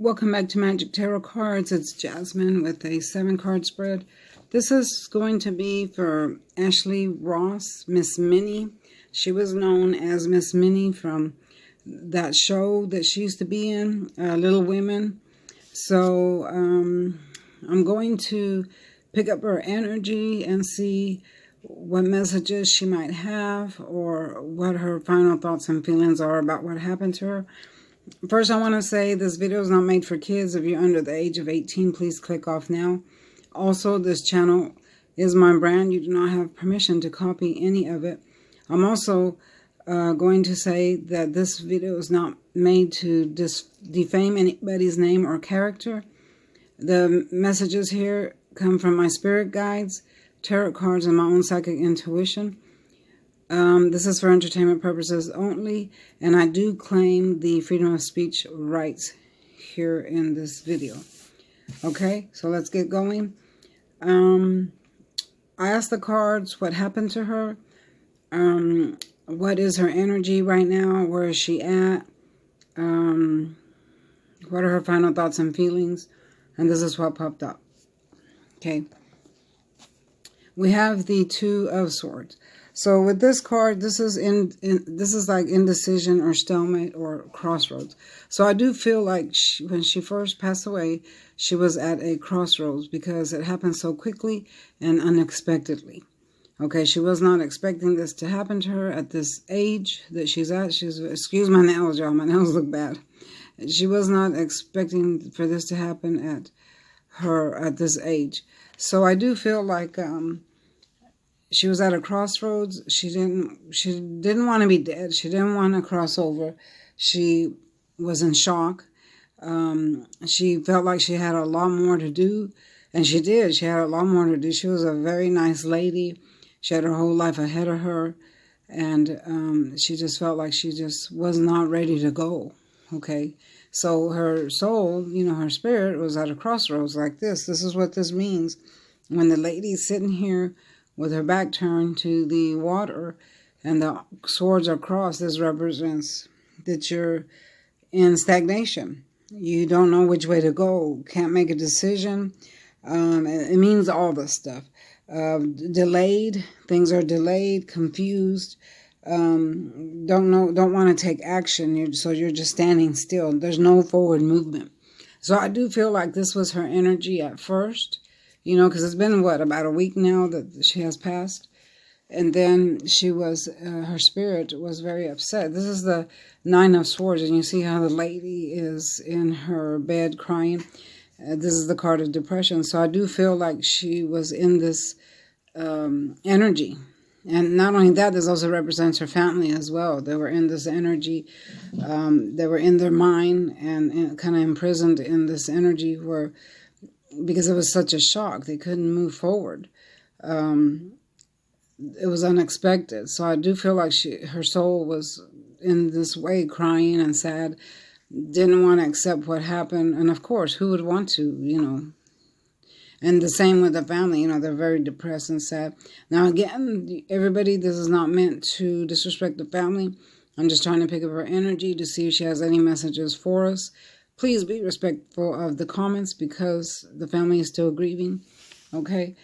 Welcome back to Magic Tarot Cards. It's Jasmine with a 7-card spread. This is going to be for Ashley Ross, Miss Minnie. She was known as Miss Minnie from that show that she used to be in, Little Women. So I'm going to pick up her energy and see what messages she might have or what her final thoughts and feelings are about what happened to her. First, I want to say this video is not made for kids. If you're under the age of 18, please click off now. Also, this channel is my brand. You do not have permission to copy any of it. I'm also going to say that this video is not made to defame anybody's name or character. The messages here come from my spirit guides, tarot cards, and my own psychic intuition. This is for entertainment purposes only, and I do claim the freedom of speech rights here in this video. Okay, so let's get going. I asked the cards what happened to her, what is her energy right now, where is she at, what are her final thoughts and feelings, and this is what popped up. Okay, we have the Two of Swords. So with this card, this is like indecision or stalemate or crossroads. So I do feel like when she first passed away, she was at a crossroads because it happened so quickly and unexpectedly. Okay, she was not expecting this to happen to her at this age that she's at. Excuse my nails, y'all. My nails look bad. She was not expecting for this to happen at this age. So I do feel like she was at a crossroads. She didn't want to be dead. She didn't want to cross over. She was in shock. She felt like she had a lot more to do. And she did. She had a lot more to do. She was a very nice lady. She had her whole life ahead of her. And she just felt like she just was not ready to go. Okay. So her soul, her spirit was at a crossroads like this. This is what this means. When the lady's sitting here with her back turned to the water and the swords are crossed, this represents that you're in stagnation. You don't know which way to go, can't make a decision. It means all this stuff. Delayed, things are delayed, confused, don't want to take action, so you're just standing still. There's no forward movement. So I do feel like this was her energy at first. Because it's been, about a week now that she has passed. And then her spirit was very upset. This is the Nine of Swords, and you see how the lady is in her bed crying. This is the card of depression. So I do feel like she was in this energy. And not only that, this also represents her family as well. They were in this energy. They were in their mind and kind of imprisoned in this energy because it was such a shock. They couldn't move forward. It was unexpected. So I do feel like her soul was in this way, crying and sad, didn't want to accept what happened. And of course, who would want to, And the same with the family, they're very depressed and sad. Now again, everybody, this is not meant to disrespect the family. I'm just trying to pick up her energy to see if she has any messages for us. Please be respectful of the comments because the family is still grieving. Okay.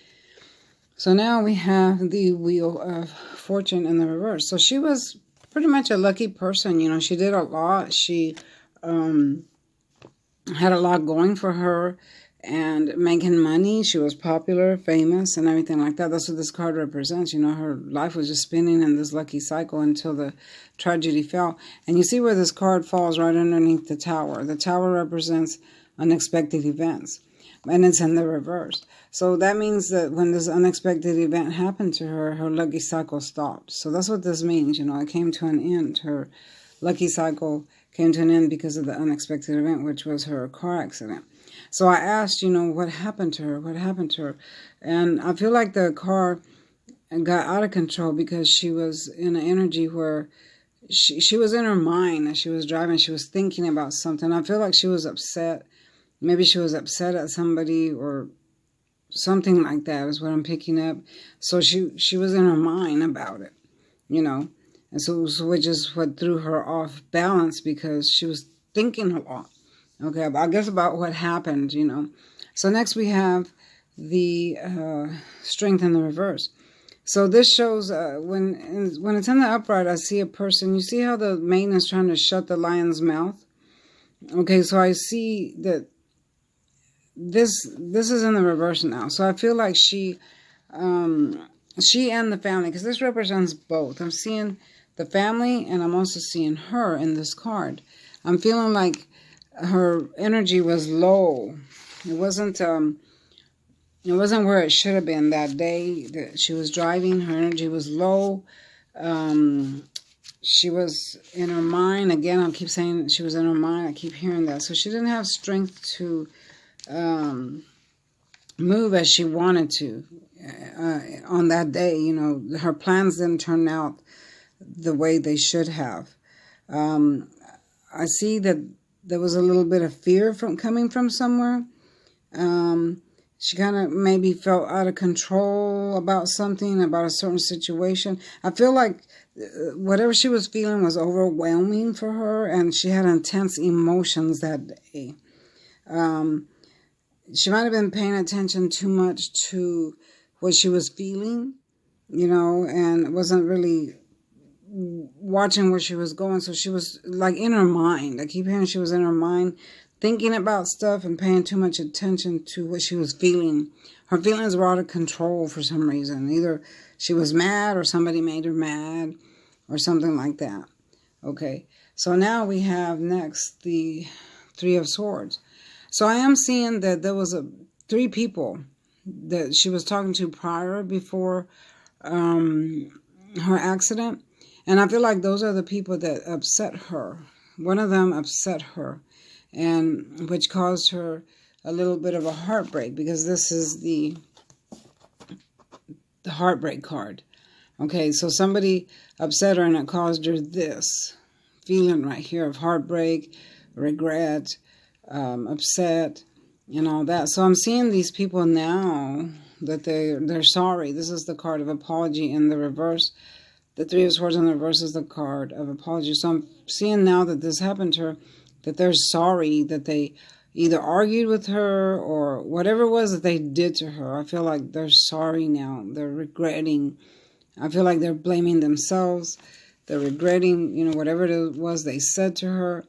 So now we have the Wheel of Fortune in the reverse. So she was pretty much a lucky person. She did a lot. She had a lot going for her and making money. She was popular, famous, and everything like that. That's what this card represents. Her life was just spinning in this lucky cycle until the tragedy fell. And you see where this card falls right underneath the Tower. The Tower represents unexpected events, and it's in the reverse. So that means that when this unexpected event happened to her, her lucky cycle stopped. So that's what this means. It came to an end. Her lucky cycle came to an end because of the unexpected event, which was her car accident. So I asked, what happened to her? What happened to her? And I feel like the car got out of control because she was in an energy where she was in her mind as she was driving. She was thinking about something. I feel like she was upset. Maybe she was upset at somebody or something like that is what I'm picking up. So she was in her mind about it, And so which is what threw her off balance because she was thinking a lot. Okay, I guess about what happened, you know. So next we have the strength in the reverse. So this shows when it's in the upright, I see a person. You see how the maiden is trying to shut the lion's mouth? Okay, so I see that this is in the reverse now. So I feel like she and the family, because this represents both. I'm seeing the family and I'm also seeing her in this card. I'm feeling like her energy was low. It wasn't where it should have been that day that she was driving. Her energy was low. She was in her mind. Again, I keep saying she was in her mind. I keep hearing that. So she didn't have strength to move as she wanted to on that day. You know, her plans didn't turn out the way they should have. I see that there was a little bit of fear coming from somewhere. She kind of maybe felt out of control about something, about a certain situation. I feel like whatever she was feeling was overwhelming for her, and she had intense emotions that day. She might have been paying attention too much to what she was feeling, you know, and wasn't really watching where she was going. So she was like in her mind. I keep hearing she was in her mind, thinking about stuff and paying too much attention to what she was feeling. Her feelings were out of control for some reason. Either she was mad or somebody made her mad or something like that. Okay, so now we have next the Three of Swords. So I am seeing that there was three people that she was talking to prior before her accident. And I feel like those are the people that upset her. One of them upset her, and which caused her a little bit of a heartbreak, because this is the heartbreak card. Okay, so somebody upset her and it caused her this feeling right here of heartbreak, regret, upset, and all that. So I'm seeing these people now that they're sorry. This is the card of apology in the reverse. The Three of Swords in the reverse is the card of apology. So I'm seeing now that this happened to her, that they're sorry that they either argued with her or whatever it was that they did to her. I feel like they're sorry now. They're regretting. I feel like they're blaming themselves. They're regretting, you know, whatever it was they said to her.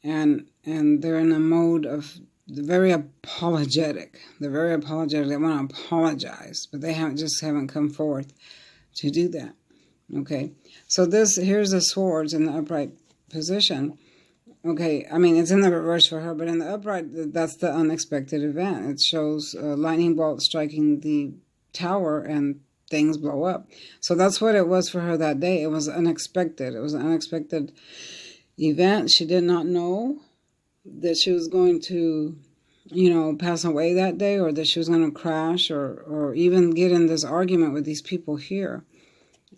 And they're in a mode of very apologetic. They're very apologetic. They want to apologize, but they haven't come forth to do that. Okay, so here's the swords in the upright position. Okay, I mean, it's in the reverse for her, but in the upright, that's the unexpected event. It shows a lightning bolt striking the tower and things blow up. So that's what it was for her that day. It was unexpected. It was an unexpected event. She did not know that she was going to, you know, pass away that day, or that she was going to crash, or even get in this argument with these people here.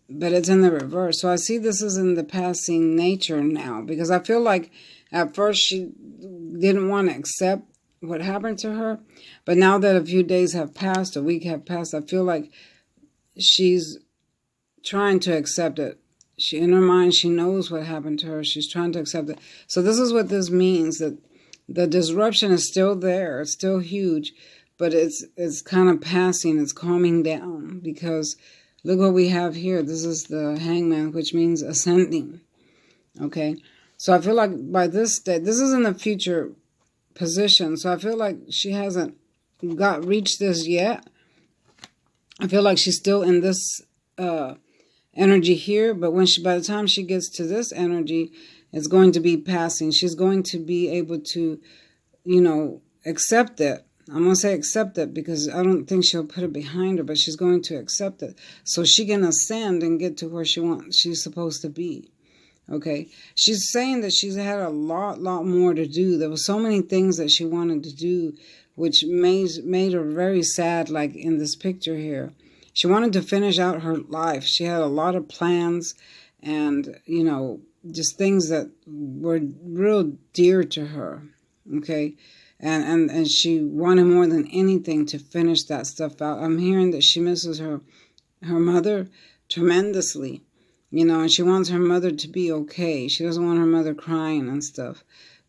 But it's in the reverse. So I see this is in the passing nature now, because I feel like at first she didn't want to accept what happened to her. But now that a few days have passed, a week have passed, I feel like she's trying to accept it. In her mind, she knows what happened to her. She's trying to accept it. So this is what this means, that the disruption is still there. It's still huge, but it's kind of passing. It's calming down, because look what we have here. This is the Hangman, which means ascending. Okay? So I feel like by this day, this is in the future position. So I feel like she hasn't reached this yet. I feel like she's still in this energy here. But by the time she gets to this energy, it's going to be passing. She's going to be able to, you know, accept it. I'm going to say accept it, because I don't think she'll put it behind her, but she's going to accept it so she can ascend and get to where she's supposed to be. Okay. She's saying that she's had a lot more to do. There were so many things that she wanted to do, which made her very sad, like in this picture here. She wanted to finish out her life. She had a lot of plans and, you know, just things that were real dear to her. Okay. And she wanted more than anything to finish that stuff out. I'm hearing that she misses her mother tremendously, you know, and she wants her mother to be okay. She doesn't want her mother crying and stuff.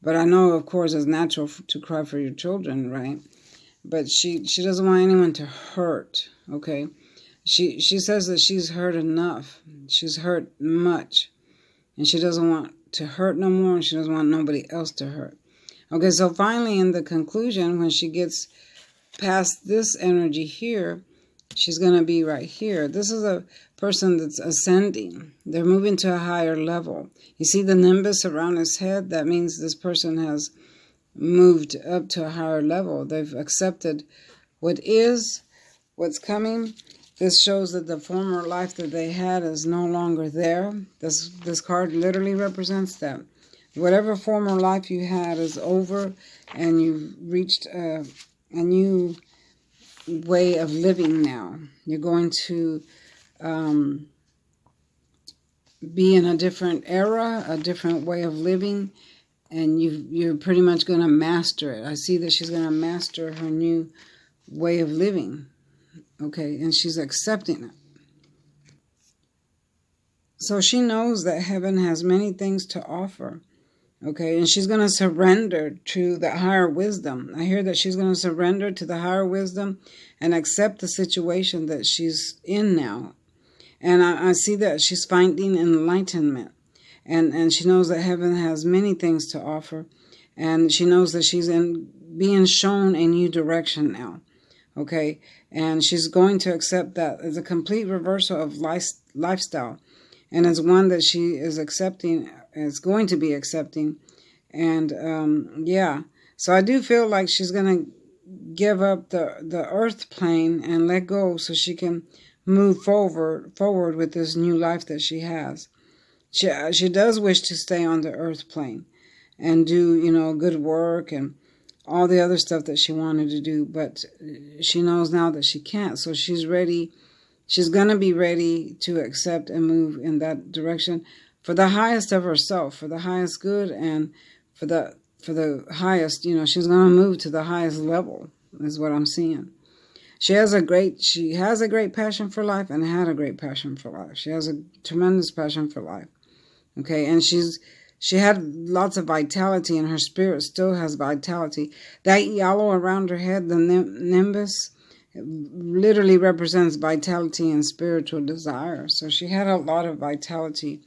But I know, of course, it's natural to cry for your children, right? But she doesn't want anyone to hurt, okay? She says that she's hurt enough. She's hurt much. And she doesn't want to hurt no more, and she doesn't want nobody else to hurt. Okay, so finally in the conclusion, when she gets past this energy here, she's going to be right here. This is a person that's ascending. They're moving to a higher level. You see the nimbus around his head? That means this person has moved up to a higher level. They've accepted what is, what's coming. This shows that the former life that they had is no longer there. This card literally represents that. Whatever former life you had is over, and you've reached a new way of living now. You're going to be in a different era, a different way of living, and you're pretty much going to master it. I see that she's going to master her new way of living. Okay, and she's accepting it. So she knows that heaven has many things to offer. Okay, and she's going to surrender to the higher wisdom. I hear that she's going to surrender to the higher wisdom and accept the situation that she's in now. And I see that she's finding enlightenment. And she knows that heaven has many things to offer. And she knows that she's being shown a new direction now. Okay, and she's going to accept that as a complete reversal of lifestyle. And it's one that she is accepting, is going to be accepting. And yeah, so I do feel like she's going to give up the earth plane and let go so she can move forward with this new life that she has. She does wish to stay on the earth plane and do, good work and all the other stuff that she wanted to do, but she knows now that she can't. So she's ready. She's going to be ready to accept and move in that direction for the highest of herself, for the highest good, and for the highest, she's going to move to the highest level, is what I'm seeing. She has a great passion for life and had a great passion for life. She has a tremendous passion for life. Okay, and she had lots of vitality, and her spirit still has vitality. That yellow around her head, the nimbus, literally represents vitality and spiritual desire. So she had a lot of vitality.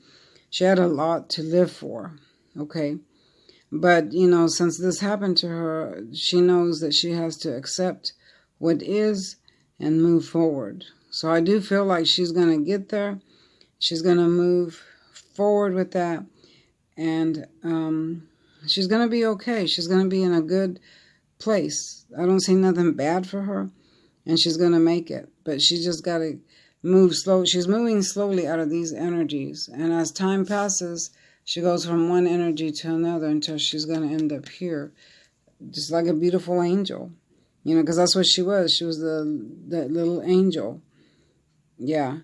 She had a lot to live for. Okay, but since this happened to her, she knows that she has to accept what is and move forward. So I do feel like she's going to get there. She's going to move forward with that. And she's going to be okay. She's going to be in a good place. I don't see nothing bad for her. And she's going to make it. But she just got to move slow. She's moving slowly out of these energies. And as time passes, she goes from one energy to another until she's going to end up here. Just like a beautiful angel. Because that's what she was. She was that little angel. Yeah.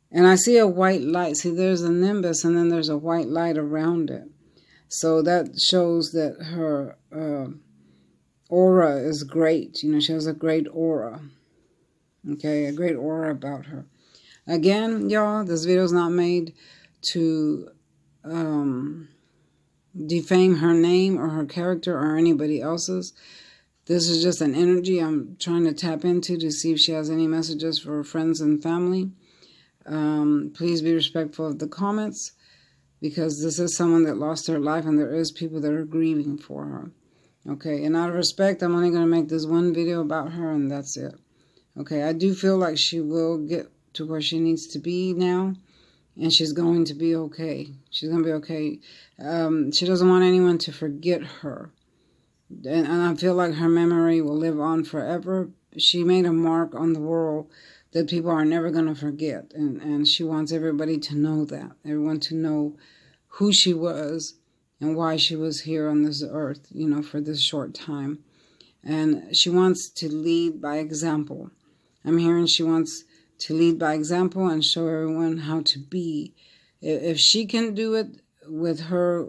And I see a white light. See, there's a nimbus and then there's a white light around it. So that shows that her aura is great. She has a great aura. Okay, a great aura about her. Again, y'all, this video is not made to defame her name or her character or anybody else's. This is just an energy I'm trying to tap into to see if she has any messages for her friends and family. Please be respectful of the comments, because this is someone that lost their life and there is people that are grieving for her. Okay, and out of respect, I'm only going to make this one video about her and that's it. Okay, I do feel like she will get to where she needs to be now, and she's going to be okay. She's going to be okay. She doesn't want anyone to forget her. And I feel like her memory will live on forever. She made a mark on the world that people are never going to forget. And she wants everybody to know that. Everyone to know who she was and why she was here on this earth, for this short time. And she wants to lead by example. I'm hearing she wants to lead by example and show everyone how to be. If she can do it with her,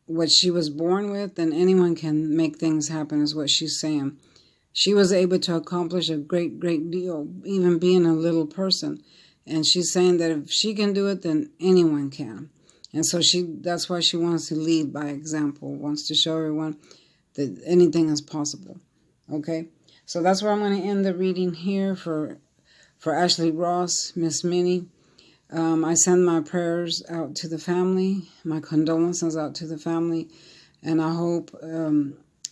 what she was born with, then anyone can make things happen, is what she's saying. She was able to accomplish a great, great deal, even being a little person. And she's saying that if she can do it, then anyone can. And so that's why she wants to lead by example, wants to show everyone that anything is possible. Okay? So that's where I'm going to end the reading here for Ashley Ross, Miss Minnie. I send my prayers out to the family, my condolences out to the family, and I hope,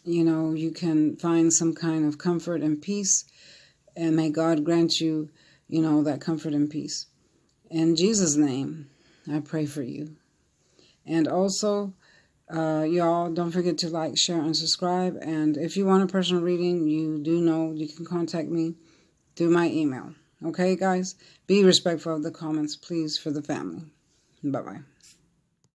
you can find some kind of comfort and peace, and may God grant you, that comfort and peace. In Jesus' name, I pray for you. And also, y'all, don't forget to like, share, and subscribe. And if you want a personal reading, you do know you can contact me through my email. Okay, guys? Be respectful of the comments, please, for the family. Bye-bye.